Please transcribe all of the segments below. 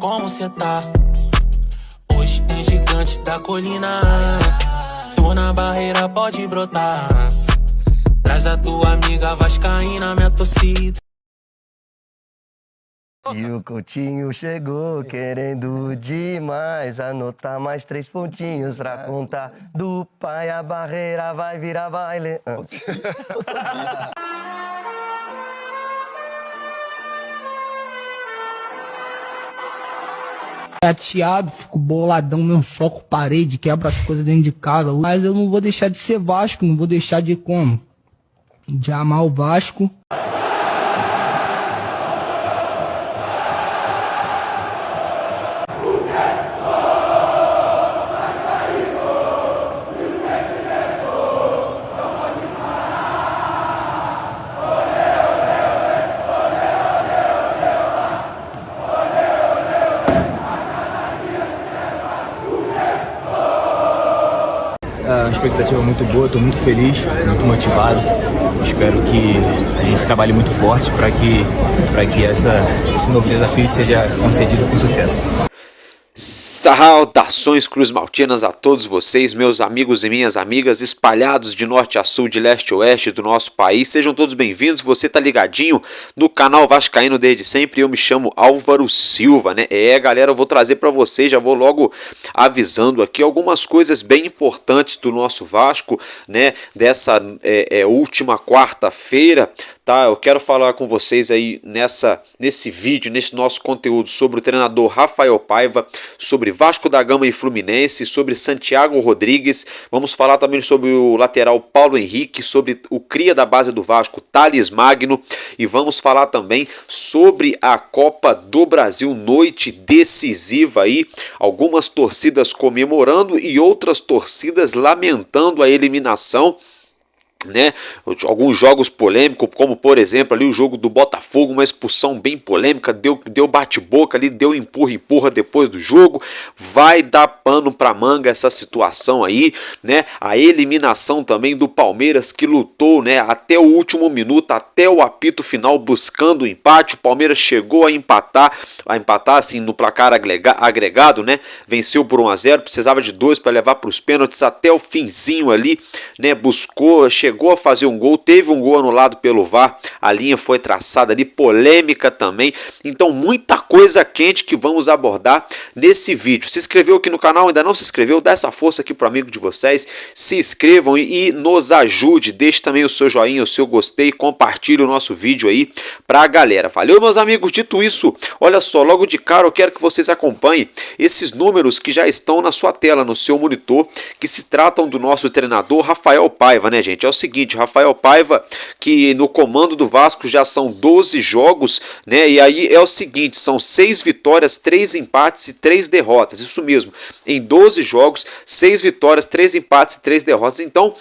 como cê tá? Hoje tem gigante da colina. Tô na barreira, pode brotar. Traz a tua amiga vascaína, minha torcida. E o Coutinho chegou querendo demais anotar mais 3 pontinhos pra contar. Do pai a barreira vai virar baile. Chateado, fico boladão, meu soco parede, quebra as coisas dentro de casa. Mas eu não vou deixar de ser Vasco, não vou deixar de como? De amar o Vasco. A expectativa é muito boa, estou muito feliz, muito motivado. Espero que a gente trabalhe muito forte para que esse novo desafio seja concedido com sucesso. Saudações cruzmaltinas a todos vocês, meus amigos e minhas amigas, espalhados de norte a sul, de leste a oeste do nosso país. Sejam todos bem-vindos. Você tá ligadinho no canal Vascaíno desde sempre. Eu me chamo Álvaro Silva, né? Galera, eu vou trazer para vocês, já vou logo avisando aqui algumas coisas bem importantes do nosso Vasco, né? Dessa última quarta-feira, tá? Eu quero falar com vocês aí nesse vídeo, nesse nosso conteúdo sobre o treinador Rafael Paiva, sobre Vasco da Gama e Fluminense, sobre Santiago Rodrigues. Vamos falar também sobre o lateral Paulo Henrique, sobre o cria da base do Vasco, Thales Magno, e vamos falar também sobre a Copa do Brasil, noite decisiva aí, algumas torcidas comemorando e outras torcidas lamentando a eliminação, né? Alguns jogos polêmicos, como por exemplo ali o jogo do Botafogo, uma expulsão bem polêmica, deu bate-boca ali, deu empurra depois do jogo. Vai dar pano pra manga essa situação aí, né? A eliminação também do Palmeiras, que lutou, né, até o último minuto, até o apito final, buscando o empate. O Palmeiras chegou a empatar assim no placar agregado, né? Venceu por 1-0, precisava de 2 para levar para os pênaltis, até o finzinho ali, né? Chegou a fazer um gol, teve um gol anulado pelo VAR, a linha foi traçada ali, polêmica também. Então muita coisa quente que vamos abordar nesse vídeo. Se inscreveu aqui no canal, ainda não se inscreveu, dá essa força aqui pro amigo de vocês, se inscrevam e nos ajude, deixe também o seu joinha, o seu gostei, compartilhe o nosso vídeo aí pra galera. Valeu, meus amigos. Dito isso, olha só, logo de cara eu quero que vocês acompanhem esses números que já estão na sua tela, no seu monitor, que se tratam do nosso treinador Rafael Paiva, né, gente? É o seguinte, Rafael Paiva, que no comando do Vasco já são 12 jogos, né? E aí é o seguinte, são 6 vitórias, 3 empates e 3 derrotas. Isso mesmo, em 12 jogos, 6 vitórias, 3 empates e 3 derrotas. Então,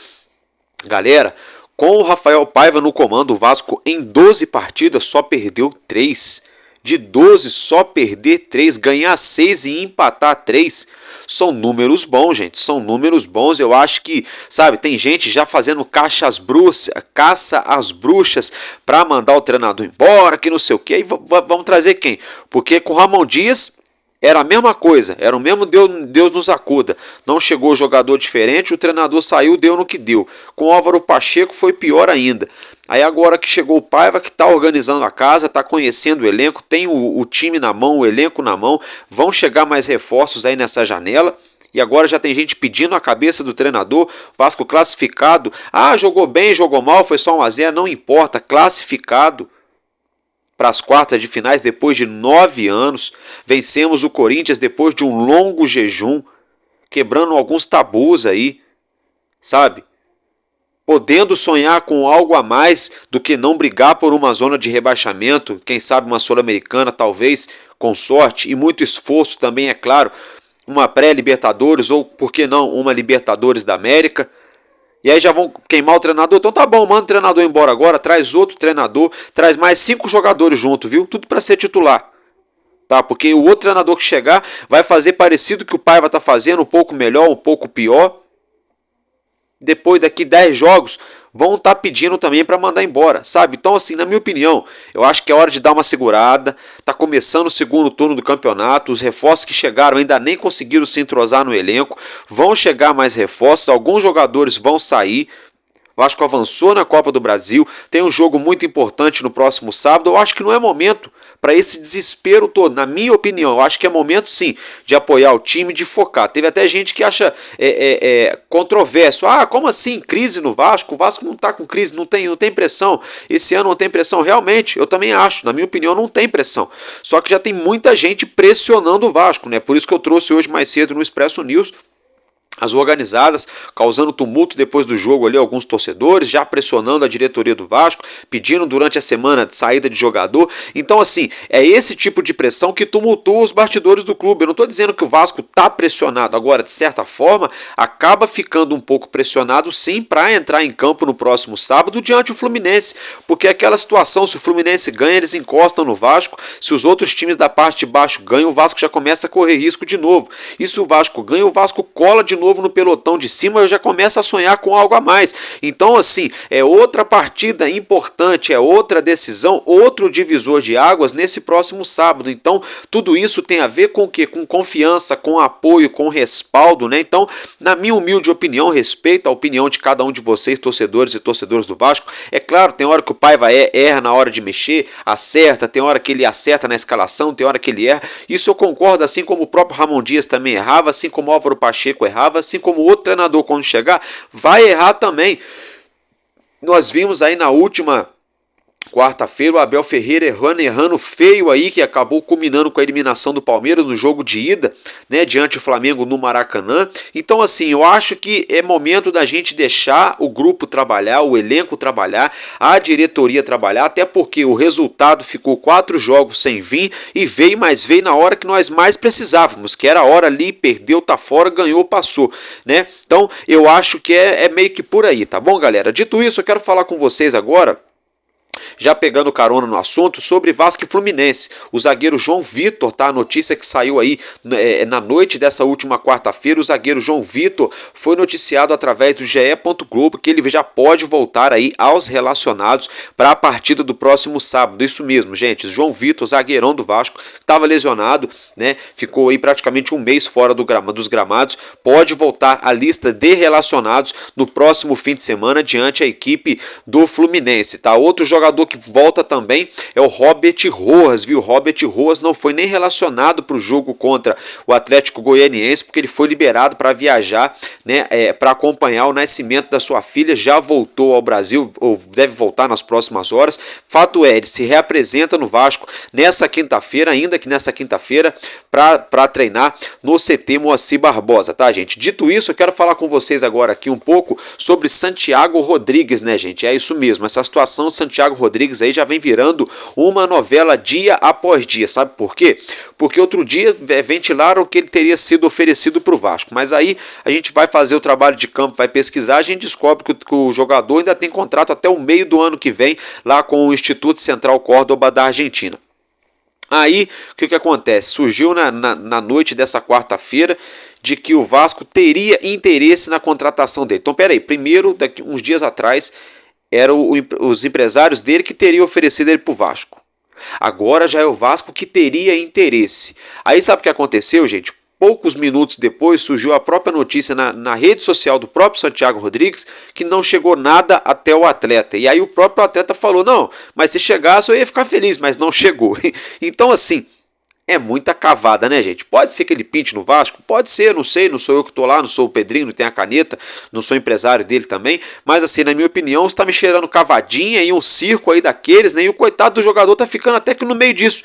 galera, com o Rafael Paiva no comando, o Vasco em 12 partidas só perdeu 3. De 12 só perder 3, ganhar 6 e empatar 3. São números bons, gente, são números bons. Eu acho que, sabe, tem gente já fazendo caça às bruxas para mandar o treinador embora, que não sei o que. E vamos trazer quem? Porque com o Ramon Dias era a mesma coisa, era o mesmo Deus nos acuda. Não chegou jogador diferente, o treinador saiu, deu no que deu. Com o Álvaro Pacheco foi pior ainda. Aí agora que chegou o Paiva, que está organizando a casa, está conhecendo o elenco, tem o time na mão, o elenco na mão, vão chegar mais reforços aí nessa janela. E agora já tem gente pedindo a cabeça do treinador. Vasco classificado. Ah, jogou bem, jogou mal, foi só 1-0, não importa, classificado para as quartas de finais depois de 9 anos. Vencemos o Corinthians depois de um longo jejum, quebrando alguns tabus aí, sabe? Podendo sonhar com algo a mais do que não brigar por uma zona de rebaixamento, quem sabe uma Sul-Americana, talvez, com sorte e muito esforço também, é claro, uma pré-Libertadores ou, por que não, uma Libertadores da América. E aí já vão queimar o treinador. Então tá bom, manda o treinador embora agora, traz outro treinador, traz mais 5 jogadores junto, viu? Tudo para ser titular. Tá? Porque o outro treinador que chegar vai fazer parecido que o Paiva tá fazendo, um pouco melhor, um pouco pior. Depois daqui 10 jogos, vão estar pedindo também para mandar embora, sabe? Então, assim, na minha opinião, eu acho que é hora de dar uma segurada. Tá começando o segundo turno do campeonato, os reforços que chegaram ainda nem conseguiram se entrosar no elenco, vão chegar mais reforços, alguns jogadores vão sair. O Vasco avançou na Copa do Brasil, tem um jogo muito importante no próximo sábado. Eu acho que não é momento para esse desespero todo, na minha opinião. Eu acho que é momento sim de apoiar o time, de focar. Teve até gente que acha controverso. Ah, como assim? Crise no Vasco? O Vasco não está com crise, não tem pressão. Esse ano não tem pressão. Realmente, eu também acho. Na minha opinião, não tem pressão. Só que já tem muita gente pressionando o Vasco, né? Por isso que eu trouxe hoje mais cedo no Expresso News as organizadas, causando tumulto depois do jogo ali, alguns torcedores já pressionando a diretoria do Vasco, pedindo durante a semana de saída de jogador. Então, assim, é esse tipo de pressão que tumultua os bastidores do clube. Eu não estou dizendo que o Vasco está pressionado. Agora, de certa forma, acaba ficando um pouco pressionado sim para entrar em campo no próximo sábado diante do Fluminense, porque é aquela situação, se o Fluminense ganha, eles encostam no Vasco, se os outros times da parte de baixo ganham, o Vasco já começa a correr risco de novo. E se o Vasco ganha, o Vasco cola de novo no pelotão de cima, eu já começo a sonhar com algo a mais. Então, assim, é outra partida importante, é outra decisão, outro divisor de águas nesse próximo sábado. Então, tudo isso tem a ver com o quê? Com confiança, com apoio, com respaldo, né? Então, na minha humilde opinião, respeito a opinião de cada um de vocês, torcedores e torcedores do Vasco. É claro, tem hora que o Paiva erra na hora de mexer, acerta, tem hora que ele acerta na escalação, tem hora que ele erra. Isso eu concordo, assim como o próprio Ramon Dias também errava, assim como o Álvaro Pacheco errava, assim como o outro treinador, quando chegar, vai errar também. Nós vimos aí na última quarta-feira o Abel Ferreira errando feio aí, que acabou culminando com a eliminação do Palmeiras no jogo de ida, né, diante do Flamengo no Maracanã. Então, assim, eu acho que é momento da gente deixar o grupo trabalhar, o elenco trabalhar, a diretoria trabalhar, até porque o resultado ficou 4 jogos sem vir e veio na hora que nós mais precisávamos, que era a hora ali, perdeu, tá fora, ganhou, passou, né? Então, eu acho que é meio que por aí, tá bom, galera? Dito isso, eu quero falar com vocês agora, já pegando carona no assunto, sobre Vasco e Fluminense. O zagueiro João Vitor, tá? A notícia que saiu aí na noite dessa última quarta-feira, o zagueiro João Vitor foi noticiado através do GE. Globo que ele já pode voltar aí aos relacionados para a partida do próximo sábado. Isso mesmo, gente. João Vitor, zagueirão do Vasco, estava lesionado, né? Ficou aí praticamente um mês fora dos gramados. Pode voltar à lista de relacionados no próximo fim de semana diante a equipe do Fluminense, tá? Outro jogador que volta também é o Robert Rojas, viu? Robert Rojas não foi nem relacionado para o jogo contra o Atlético Goianiense, porque ele foi liberado para viajar, né, para acompanhar o nascimento da sua filha, já voltou ao Brasil, ou deve voltar nas próximas horas. Fato é, ele se reapresenta no Vasco nessa quinta-feira, ainda que nessa quinta-feira, para treinar no CT Moacir Barbosa, tá, gente? Dito isso, eu quero falar com vocês agora aqui um pouco sobre Santiago Rodrigues, né, gente? É isso mesmo, essa situação de Santiago Rodrigues aí já vem virando uma novela dia após dia, sabe por quê? Porque outro dia ventilaram que ele teria sido oferecido para o Vasco, mas aí a gente vai fazer o trabalho de campo, vai pesquisar, a gente descobre que o jogador ainda tem contrato até o meio do ano que vem lá com o Instituto Central Córdoba da Argentina. Aí, o que acontece? Surgiu na noite dessa quarta-feira de que o Vasco teria interesse na contratação dele. Então, peraí, primeiro, daqui uns dias atrás, eram os empresários dele que teriam oferecido ele para o Vasco. Agora já é o Vasco que teria interesse. Aí sabe o que aconteceu, gente? Poucos minutos depois surgiu a própria notícia na rede social do próprio Santiago Rodrigues que não chegou nada até o atleta. E aí o próprio atleta falou, não, mas se chegasse eu ia ficar feliz, mas não chegou. Então assim, é muita cavada, né, gente? Pode ser que ele pinte no Vasco? Pode ser, não sei, não sou eu que tô lá, não sou o Pedrinho, não tem a caneta, não sou empresário dele também, mas assim, na minha opinião, está me cheirando cavadinha e um circo aí daqueles, né? E o coitado do jogador tá ficando até que no meio disso.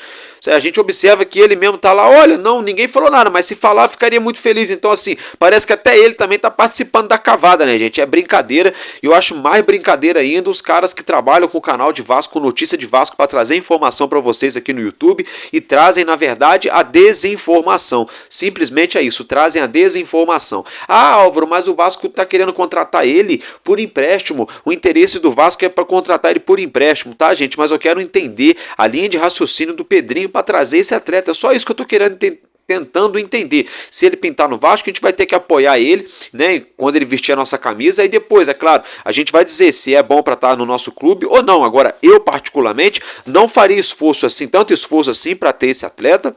A gente observa que ele mesmo tá lá, olha, não, ninguém falou nada, mas se falar, ficaria muito feliz. Então, assim, parece que até ele também tá participando da cavada, né, gente? É brincadeira, e eu acho mais brincadeira ainda os caras que trabalham com o canal de Vasco, com notícia de Vasco, para trazer informação para vocês aqui no YouTube, e trazem, na verdade, a desinformação. Simplesmente é isso, trazem a desinformação. Ah, Álvaro, mas o Vasco tá querendo contratar ele por empréstimo. O interesse do Vasco é para contratar ele por empréstimo, tá, gente? Mas eu quero entender a linha de raciocínio do Pedrinho para trazer esse atleta. É só isso que eu tô querendo tentando entender. Se ele pintar no Vasco, a gente vai ter que apoiar ele, né, quando ele vestir a nossa camisa, e depois, é claro, a gente vai dizer se é bom para estar no nosso clube ou não. Agora, eu particularmente não faria tanto esforço assim para ter esse atleta.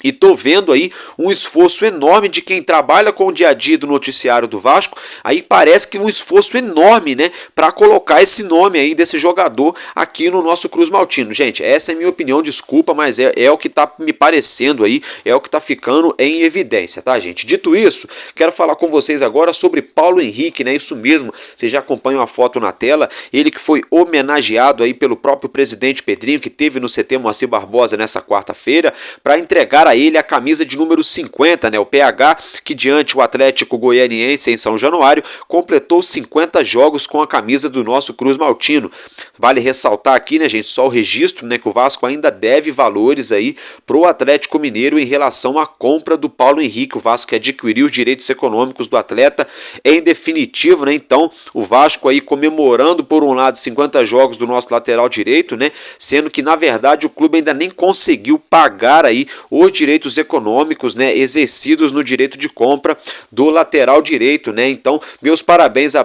E tô vendo aí um esforço enorme de quem trabalha com o dia a dia do noticiário do Vasco. Aí parece que um esforço enorme, né, para colocar esse nome aí desse jogador aqui no nosso Cruz Maltino. Gente, essa é a minha opinião, desculpa, mas é o que tá me parecendo aí, é o que tá ficando em evidência, tá, gente? Dito isso, quero falar com vocês agora sobre Paulo Henrique, né? Isso mesmo, vocês já acompanham a foto na tela, ele que foi homenageado aí pelo próprio presidente Pedrinho, que teve no CT Moacir Barbosa nessa quarta-feira, para entregar a ele a camisa de número 50, né, o PH, que diante o Atlético Goianiense em São Januário completou 50 jogos com a camisa do nosso Cruz Maltino. Vale ressaltar aqui, né, gente, só o registro, né, que o Vasco ainda deve valores aí pro Atlético Mineiro em relação à compra do Paulo Henrique. O Vasco que adquiriu os direitos econômicos do atleta em definitivo, né? Então, o Vasco aí comemorando por um lado 50 jogos do nosso lateral direito, né, sendo que na verdade o clube ainda nem conseguiu pagar aí os direitos econômicos, né, exercidos no direito de compra do lateral direito, né? Então, meus parabéns a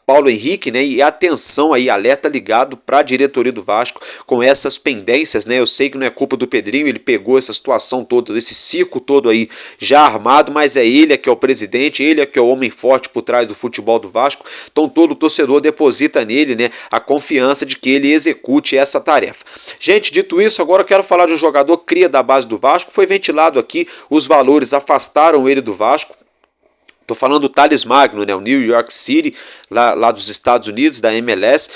Paulo Henrique, né? E atenção aí, alerta ligado para a diretoria do Vasco com essas pendências, né? Eu sei que não é culpa do Pedrinho, ele pegou essa situação toda, esse circo todo aí já armado, mas é ele que é o presidente, ele que é o homem forte por trás do futebol do Vasco. Então, todo torcedor deposita nele, né, a confiança de que ele execute essa tarefa. Gente, dito isso, agora eu quero falar de um jogador cria da base do Vasco. Foi ventilado aqui, os valores afastaram ele do Vasco. Estou falando do Thales Magno, né, o New York City, lá dos Estados Unidos, da MLS,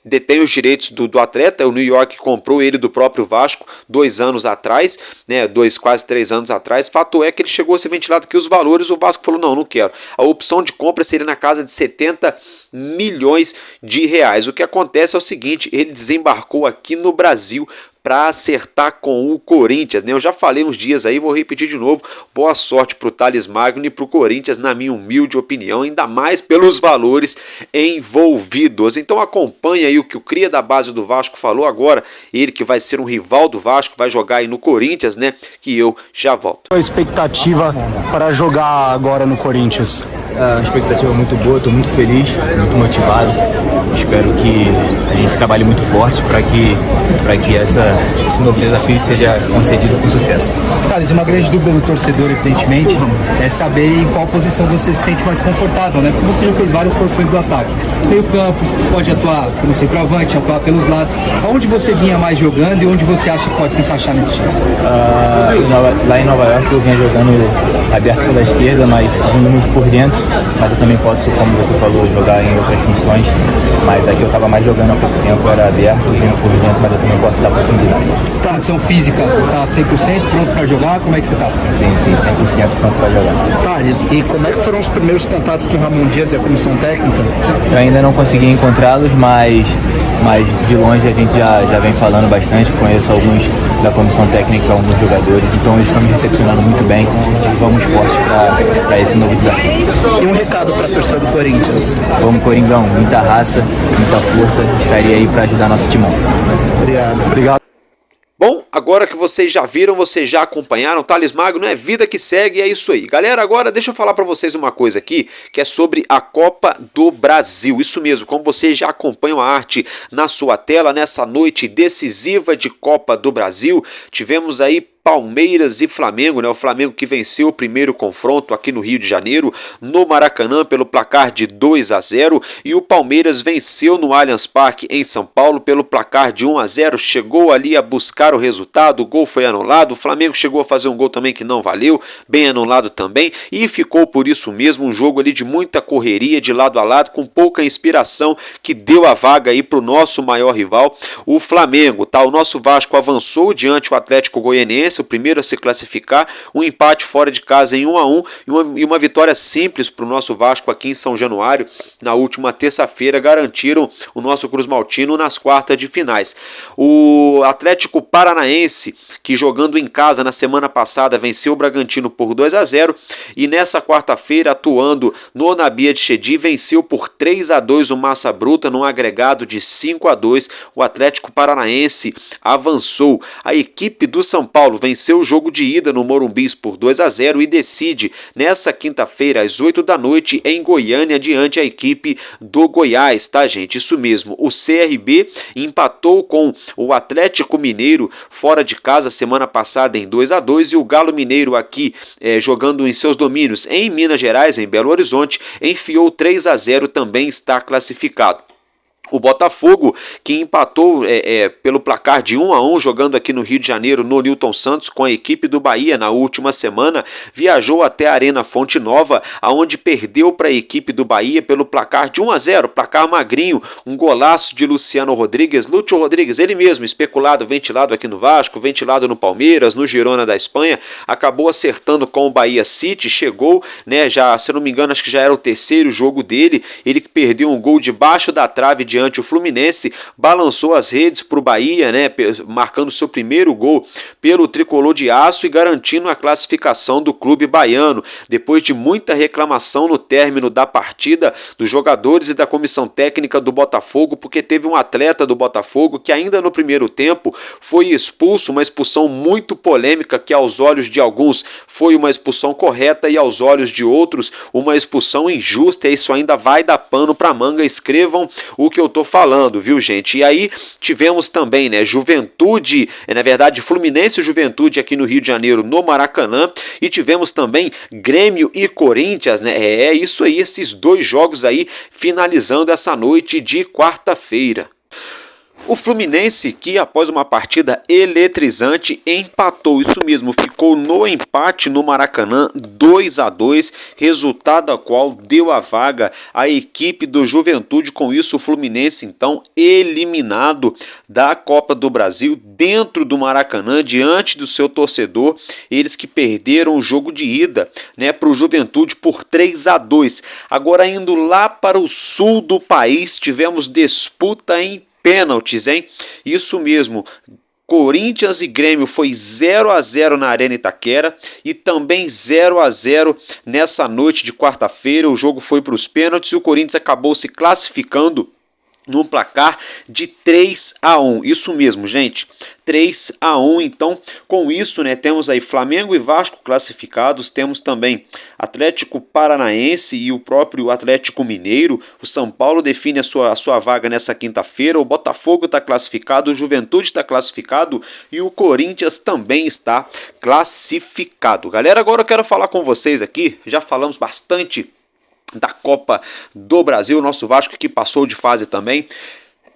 detém os direitos do atleta. O New York comprou ele do próprio Vasco 2 anos atrás, né, quase 3 anos atrás. Fato é que ele chegou a ser ventilado aqui os valores, o Vasco falou, não quero. A opção de compra seria na casa de 70 milhões de reais. O que acontece é o seguinte, ele desembarcou aqui no Brasil para acertar com o Corinthians, né? Eu já falei uns dias aí, vou repetir de novo. Boa sorte para o Thales Magno e para o Corinthians, na minha humilde opinião, ainda mais pelos valores envolvidos. Então acompanha aí o que o cria da base do Vasco falou agora, ele que vai ser um rival do Vasco, vai jogar aí no Corinthians, né? Que eu já volto. Qual a expectativa para jogar agora no Corinthians? A expectativa é muito boa, estou muito feliz, muito motivado. Espero que a gente trabalhe muito forte para que esse novo desafio seja concedido com sucesso. Thales, uma grande dúvida do torcedor, evidentemente, é saber em qual posição você se sente mais confortável, né? Porque você já fez várias posições do ataque. Meio campo, pode atuar como centroavante, atuar pelos lados. Onde você vinha mais jogando e onde você acha que pode se encaixar nesse time? Lá em Nova York eu vinha jogando aberto pela esquerda, mas vindo muito por dentro. Mas eu também posso, como você falou, jogar em outras funções. Mas aqui eu estava mais jogando há pouco tempo, era aberto, vindo por dentro, mas eu também posso dar profundidade. Condição física, tá 100% pronto para jogar? Como é que você tá? Sim, 100% pronto para jogar. Thales, e como é que foram os primeiros contatos com o Ramon Dias e a comissão técnica? Eu ainda não consegui encontrá-los, mas de longe a gente já vem falando bastante, conheço alguns da comissão técnica, alguns jogadores, então eles estão me recepcionando muito bem e vamos forte para esse novo desafio. E um recado para a torcida do Corinthians? Vamos, Coringão, muita raça, muita força, estaria aí para ajudar nosso timão. Obrigado. Bom, agora que vocês já viram, vocês já acompanharam, Thales Magno é vida que segue, é isso aí. Galera, agora deixa eu falar para vocês uma coisa aqui, que é sobre a Copa do Brasil. Isso mesmo, como vocês já acompanham a arte na sua tela, nessa noite decisiva de Copa do Brasil, tivemos aí Palmeiras e Flamengo, né? O Flamengo que venceu o primeiro confronto aqui no Rio de Janeiro, no Maracanã, pelo placar de 2-0, e o Palmeiras venceu no Allianz Parque em São Paulo pelo placar de 1-0, chegou ali a buscar o resultado, o gol foi anulado, o Flamengo chegou a fazer um gol também que não valeu, bem anulado também, e ficou por isso mesmo um jogo ali de muita correria, de lado a lado, com pouca inspiração, que deu a vaga aí para o nosso maior rival, o Flamengo, tá? O nosso Vasco avançou diante do Atlético Goianiense, o primeiro a se classificar, um empate fora de casa em 1-1 e uma vitória simples para o nosso Vasco aqui em São Januário na última terça-feira, garantiram o nosso Cruz Maltino nas quartas de finais. O Atlético Paranaense, que jogando em casa na semana passada venceu o Bragantino por 2-0 e nessa quarta-feira, atuando no Nabia de Chedi, venceu por 3-2 o Massa Bruta num agregado de 5-2. O Atlético Paranaense avançou. A equipe do São Paulo venceu o jogo de ida no Morumbi por 2-0 e decide nessa quinta-feira às 8 da noite em Goiânia diante da equipe do Goiás, tá, gente? Isso mesmo, o CRB empatou com o Atlético Mineiro fora de casa semana passada em 2-2 e o Galo Mineiro aqui jogando em seus domínios em Minas Gerais, em Belo Horizonte, enfiou 3-0, também está classificado. O Botafogo, que empatou pelo placar de 1-1, jogando aqui no Rio de Janeiro, no Newton Santos, com a equipe do Bahia na última semana, viajou até a Arena Fonte Nova, aonde perdeu para a equipe do Bahia pelo placar de 1-0, placar magrinho, um golaço de Luciano Rodrigues, Lúcio Rodrigues, ele mesmo, especulado, ventilado aqui no Vasco, ventilado no Palmeiras, no Girona da Espanha, acabou acertando com o Bahia City, chegou, né, já, se não me engano, acho que já era o terceiro jogo dele, ele que perdeu um gol debaixo da trave diante o Fluminense, balançou as redes para o Bahia, né, marcando seu primeiro gol pelo tricolor de aço e garantindo a classificação do clube baiano, depois de muita reclamação no término da partida dos jogadores e da comissão técnica do Botafogo, porque teve um atleta do Botafogo que ainda no primeiro tempo foi expulso, uma expulsão muito polêmica que aos olhos de alguns foi uma expulsão correta e aos olhos de outros uma expulsão injusta, e isso ainda vai dar pano para manga. Escrevam o que eu tô falando, viu, gente? E aí tivemos também, né, Juventude, na verdade Fluminense e Juventude aqui no Rio de Janeiro, no Maracanã, e tivemos também Grêmio e Corinthians, né? É isso aí, esses dois jogos aí finalizando essa noite de quarta-feira. O Fluminense, que após uma partida eletrizante empatou, isso mesmo, ficou no empate no Maracanã 2-2, resultado a qual deu a vaga à equipe do Juventude. Com isso o Fluminense então eliminado da Copa do Brasil dentro do Maracanã, diante do seu torcedor, eles que perderam o jogo de ida, né, para o Juventude por 3-2. Agora indo lá para o sul do país, tivemos disputa em pênaltis, hein? Isso mesmo, Corinthians e Grêmio foi 0-0 na Arena Itaquera e também 0-0 nessa noite de quarta-feira. O jogo foi para os pênaltis e o Corinthians acabou se classificando num placar de 3-1. Isso mesmo, gente, 3-1. Então, com isso, né, temos aí Flamengo e Vasco classificados, temos também Atlético Paranaense e o próprio Atlético Mineiro. O São Paulo define a sua vaga nessa quinta-feira, o Botafogo está classificado, o Juventude está classificado e o Corinthians também está classificado. Galera, agora eu quero falar com vocês aqui, já falamos bastante da Copa do Brasil, nosso Vasco que passou de fase também.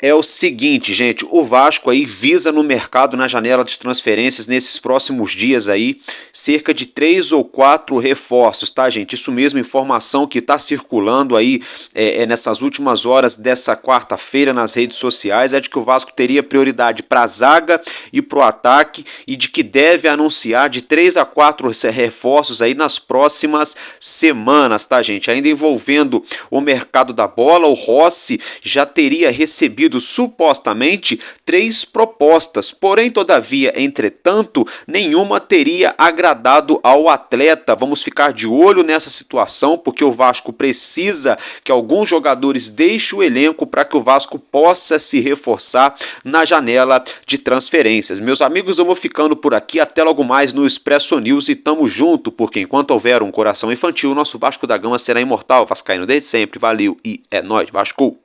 É o seguinte, gente, o Vasco aí visa no mercado, na janela de transferências, nesses próximos dias aí, cerca de 3 ou 4 reforços, tá, gente? Isso mesmo, informação que está circulando aí nessas últimas horas dessa quarta-feira nas redes sociais, é de que o Vasco teria prioridade para a zaga e para o ataque, e de que deve anunciar de 3 a 4 reforços aí nas próximas semanas, tá, gente? Ainda envolvendo o mercado da bola, o Rossi já teria recebido supostamente 3 propostas, porém, todavia, entretanto, nenhuma teria agradado ao atleta. Vamos ficar de olho nessa situação, porque o Vasco precisa que alguns jogadores deixem o elenco para que o Vasco possa se reforçar na janela de transferências. Meus amigos, eu vou ficando por aqui, até logo mais no Expresso News e tamo junto, porque enquanto houver um coração infantil, nosso Vasco da Gama será imortal. Vascaíno desde sempre, valeu e é nóis, Vasco!